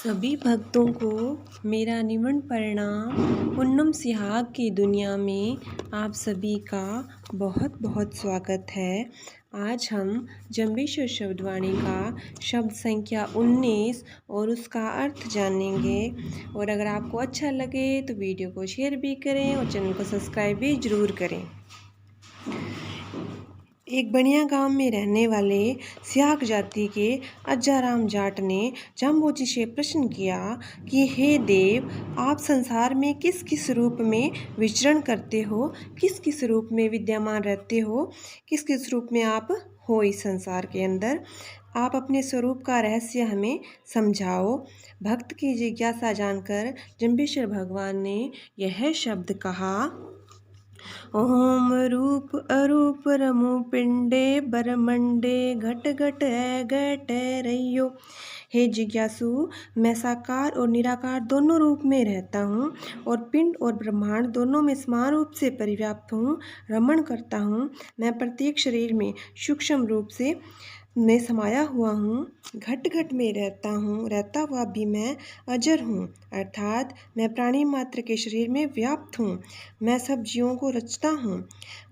सभी भक्तों को मेरा निमन प्रणाम। पुन्नम सिहाग की दुनिया में आप सभी का बहुत बहुत स्वागत है। आज हम जंबेश्वर शब्दवाणी का शब्द संख्या 19 और उसका अर्थ जानेंगे। और अगर आपको अच्छा लगे तो वीडियो को शेयर भी करें और चैनल को सब्सक्राइब भी ज़रूर करें। एक बनिया गांव में रहने वाले सियाक जाति के अज्जाराम जाट ने जाम्बोजी से प्रश्न किया कि हे देव, आप संसार में किस किस रूप में विचरण करते हो, किस किस रूप में विद्यमान रहते हो, किस किस रूप में आप हो इस संसार के अंदर। आप अपने स्वरूप का रहस्य हमें समझाओ। भक्त की जिज्ञासा जानकर जम्बेश्वर भगवान ने यह शब्द कहा, ओम रूप अरूप रमु पिंडे बरमंडे घट घट है घट रहियो। हे जिज्ञासु, मैं साकार और निराकार दोनों रूप में रहता हूँ और पिंड और ब्रह्मांड दोनों में समान रूप से परिव्याप्त हूँ, रमण करता हूँ। मैं प्रत्येक शरीर में सूक्ष्म रूप से मैं समाया हुआ हूँ, घट घट में रहता हूँ, रहता हुआ भी मैं अजर हूँ, अर्थात मैं प्राणी मात्र के शरीर में व्याप्त हूँ। मैं सब जीवों को रचता हूँ,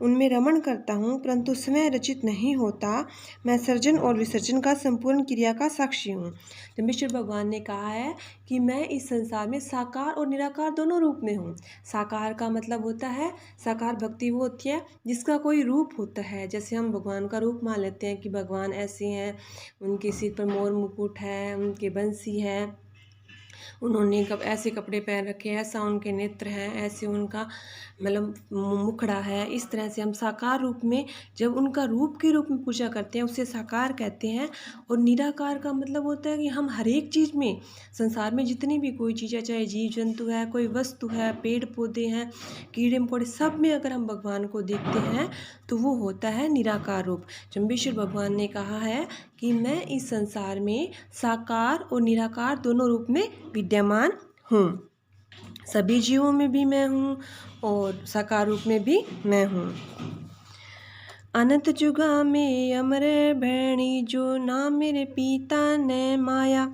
उनमें रमण करता हूँ, परंतु स्वयं रचित नहीं होता। मैं सर्जन और विसर्जन का संपूर्ण क्रिया का साक्षी हूँ। जम्बेश्वर भगवान ने कहा है कि मैं इस संसार में साकार और निराकार दोनों रूप में हूँ। साकार का मतलब होता है, साकार भक्ति वो होती है जिसका कोई रूप होता है। जैसे हम भगवान का रूप मान लेते हैं कि भगवान ऐसे हैं, उनके सिर पर मोर मुकुट है, उनके बंसी है, उन्होंने कब ऐसे कपड़े पहन रखे हैं, ऐसा उनके नेत्र हैं, ऐसे उनका मतलब मुखड़ा है। इस तरह से हम साकार रूप में जब उनका रूप के रूप में पूजा करते हैं उसे साकार कहते हैं। और निराकार का मतलब होता है कि हम हर एक चीज़ में, संसार में जितनी भी कोई चीज़ है, चाहे जीव जंतु है, कोई वस्तु है, पेड़ पौधे हैं, कीड़े मकोड़े, सब में अगर हम भगवान को देखते हैं तो वो होता है निराकार रूप। जम्बेश्वर भगवान ने कहा है कि मैं इस संसार में साकार और निराकार दोनों रूप में विद्यमान हूँ। सभी जीवों में भी मैं हूँ और साकार रूप में भी मैं हूँ। अनंत जुगा में अमर भैणी जो ना मेरे पिता ने माया।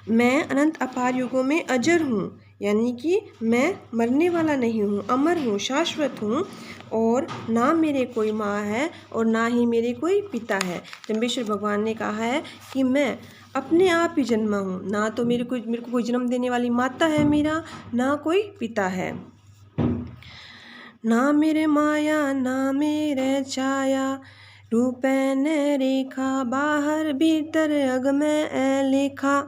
मैं अनंत अपार युगों में अजर हूँ, यानी कि मैं मरने वाला नहीं हूँ, अमर हूँ, शाश्वत हूँ। और ना मेरे कोई माँ है और ना ही मेरे कोई पिता है। जम्बेश्वर भगवान ने कहा है कि मैं अपने आप ही जन्मा हूँ, ना तो मेरे को कोई जन्म देने वाली माता है मेरा, ना कोई पिता है। ना मेरे माया ना मेरे छाया, रूपैन रेखा बाहर भीतर अगम लेखा।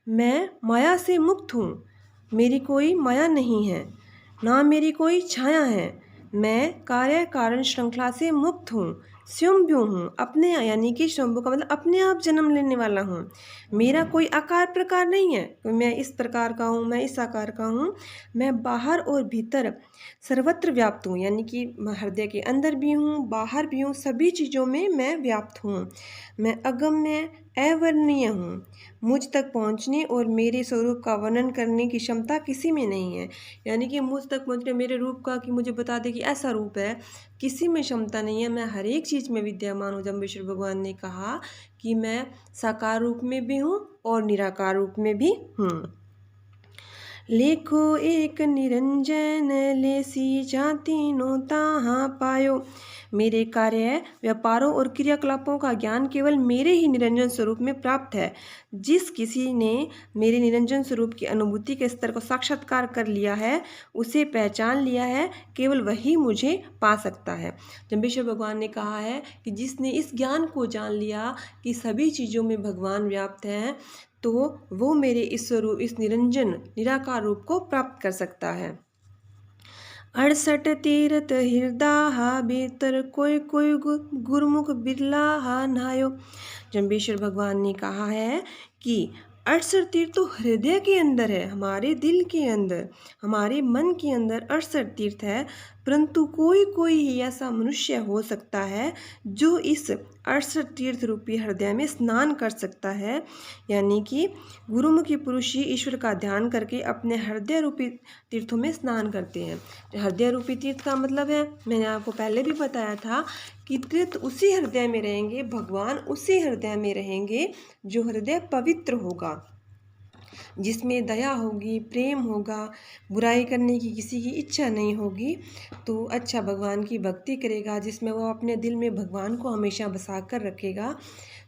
मैं माया से मुक्त हूँ, मेरी कोई माया नहीं है, ना मेरी कोई छाया है। मैं कार्य कारण श्रृंखला से मुक्त हूँ, स्वयंभू हूँ, अपने यानी कि शंभु का मतलब अपने आप जन्म लेने वाला हूँ। मेरा कोई आकार प्रकार नहीं है, तो मैं इस प्रकार का हूँ, मैं इस आकार का हूँ। मैं बाहर और भीतर सर्वत्र व्याप्त हूँ, यानी कि मैं हृदय के अंदर भी हूँ, बाहर भी हूँ, सभी चीज़ों में मैं व्याप्त हूँ। मैं अगम्य अवर्णनीय हूँ, मुझ तक पहुँचने और मेरे स्वरूप का वर्णन करने की क्षमता किसी में नहीं है। यानी कि मुझ तक पहुँचने मेरे रूप का, कि मुझे बता दे कि ऐसा रूप है, किसी में क्षमता नहीं है। मैं हर एक चीज़ में विद्यमान हूँ। जम्बेश्वर भगवान ने कहा कि मैं साकार रूप में भी हूँ और निराकार रूप में भी हूँ। लेखो एक निरंजन लेसी जाति नो ताहा पायो। मेरे कार्य, व्यापारों और क्रियाकलापों का ज्ञान केवल मेरे ही निरंजन स्वरूप में प्राप्त है। जिस किसी ने मेरे निरंजन स्वरूप की अनुभूति के स्तर को साक्षात्कार कर लिया है, उसे पहचान लिया है, केवल वही मुझे पा सकता है। जम्बेश्वर भगवान ने कहा है कि जिसने इस ज्ञान को जान लिया कि सभी चीज़ों में भगवान व्याप्त हैं, तो वो मेरे इस स्वरूप, इस निरंजन निराकार रूप को प्राप्त कर सकता है। 68 तीर्थ हृदय भीतर कोई कोई गुरुमुख बिरला नायो। जम्बेश्वर भगवान ने कहा है कि 68 तीर्थ तो हृदय के अंदर है, हमारे दिल के अंदर, हमारे मन के अंदर 68 तीर्थ है। परंतु कोई कोई ही ऐसा मनुष्य हो सकता है जो इस 68 तीर्थ रूपी हृदय में स्नान कर सकता है। यानी कि गुरुमुखी पुरुष ही ईश्वर का ध्यान करके अपने हृदय रूपी तीर्थों में स्नान करते हैं। हृदय रूपी तीर्थ का मतलब है, मैंने आपको पहले भी बताया था कि तीर्थ उसी हृदय में रहेंगे, भगवान उसी हृदय में रहेंगे जो हृदय पवित्र होगा। जिसमें दया होगी, प्रेम होगा, बुराई करने की किसी की इच्छा नहीं होगी, तो अच्छा भगवान की भक्ति करेगा, जिसमें वो अपने दिल में भगवान को हमेशा बसा कर रखेगा,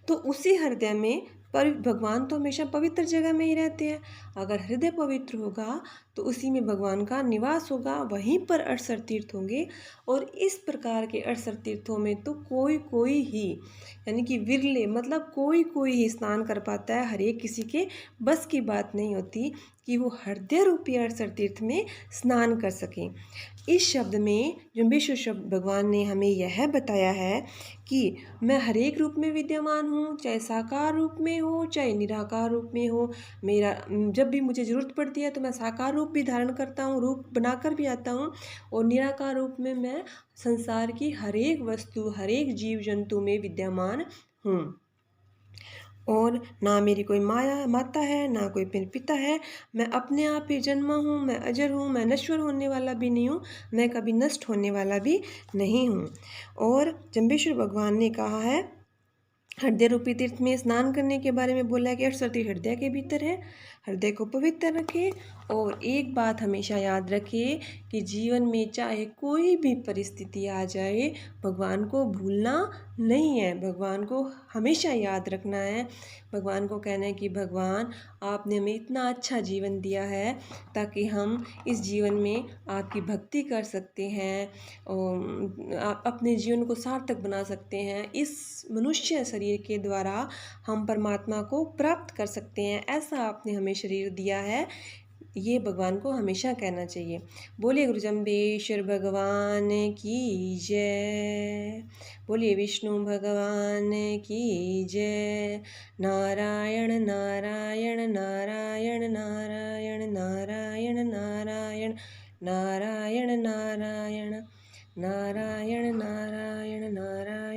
तो उसी हृदय में पर भगवान तो हमेशा पवित्र जगह में ही रहते हैं। अगर हृदय पवित्र होगा तो उसी में भगवान का निवास होगा, वहीं पर 68 तीर्थ होंगे। और इस प्रकार के 68 तीर्थों में तो कोई कोई ही, यानी कि विरले, मतलब कोई कोई ही स्नान कर पाता है। हर एक किसी के बस की बात नहीं होती कि वो हृदय रूपी 68 तीर्थ में स्नान कर सकें। इस शब्द में जो विश्व शब्द भगवान ने हमें यह बताया है कि मैं हर एक रूप में विद्यमान हूँ, चाहे साकार रूप में हो चाहे निराकार रूप में हो। मेरा जब भी मुझे ज़रूरत पड़ती है तो मैं साकार रूप भी धारण करता हूँ, रूप बनाकर भी आता हूँ, और निराकार रूप में मैं संसार की हर एक वस्तु, हर एक जीव जंतु में विद्यमान हूँ। और ना मेरी कोई माया माता है, ना कोई पिता है। मैं अपने आप ही जन्मा हूँ, मैं अजर हूँ, मैं नश्वर होने वाला भी नहीं हूँ, मैं कभी नष्ट होने वाला भी नहीं हूँ। और जम्बेश्वर भगवान ने कहा है, हृदय रूपी तीर्थ में स्नान करने के बारे में बोला है कि 68 तीर्थ हृदय के भीतर है। हृदय को पवित्र रखें, और एक बात हमेशा याद रखें कि जीवन में चाहे कोई भी परिस्थिति आ जाए, भगवान को भूलना नहीं है, भगवान को हमेशा याद रखना है। भगवान को कहना है कि भगवान, आपने हमें इतना अच्छा जीवन दिया है ताकि हम इस जीवन में आपकी भक्ति कर सकते हैं और अपने जीवन को सार्थक बना सकते हैं। इस मनुष्य शरीर के द्वारा हम परमात्मा को प्राप्त कर सकते हैं, ऐसा आपने हमें शरीर दिया है। ये भगवान को हमेशा कहना चाहिए। बोलिए गुरु जम्बेश्वर भगवान की जय। बोलिए विष्णु भगवान की जय। नारायण नारायण नारायण नारायण नारायण नारायण नारायण नारायण नारायण नारायण नारायण।